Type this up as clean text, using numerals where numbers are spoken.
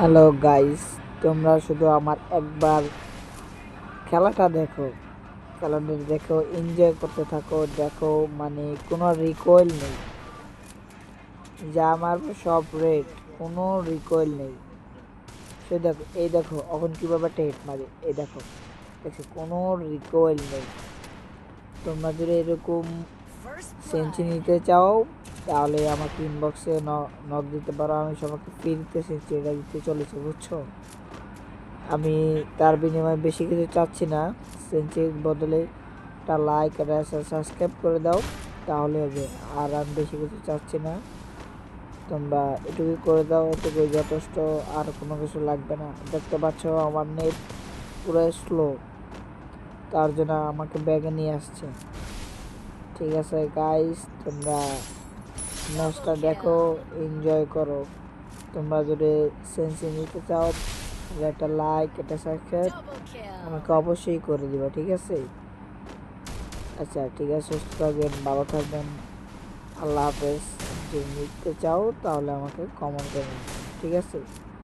Hello guys, তোমরা শুধু আমার একবার খেলাটা দেখো। খেলাটা দেখো, এনজয় করতে থাকো। দেখো মানে কোনো রিকয়েল নেই, যা আমার সব রেড, কোনো রিকয়েল নেই। সে দেখো, এই দেখো এখন কিভাবে টেট মারে, এই দেখো, দেখছো কোনো রিকয়েল নেই। তোমরা যদি এরকম সেঞ্চুরি নিতে চাও তাহলে আমাকে ইনবক্সে নক দিতে পারো। আমি সবাইকে ফ্রিতে সেঞ্চুরিটা দিতে চলেছি, বুঝছো? আমি তার বিনিময়ে বেশি কিছু চাচ্ছি না। সেঞ্চুরির বদলে একটা লাইক আর সাবস্ক্রাইব করে দাও, তাহলে হবে। আর আমি বেশি কিছু চাচ্ছি না, তোমরা এটুকুই করে দাও, এটুকুই যথেষ্ট। আর কোনো কিছু লাগবে না। দেখতে পাচ্ছ আমার নেট পুরো স্লো, তার জন্য আমাকে ব্যাগে নিয়ে আসছে। ঠিক আছে গাইস, তোমরা ম্যাচটা দেখো, এনজয় করো। তোমরা যদি সেন্সি নিতে চাও তাহলে একটা লাইক, একটা সাবস্ক্রাইব আমাকে অবশ্যই করে দিবা, ঠিক আছে? আচ্ছা ঠিক আছে, সুস্থ থাকবেন, ভালো থাকবেন, আল্লাহ হাফেজ। যদি নিতে চাও তাহলে আমাকে কমেন্ট করবেন, ঠিক আছে?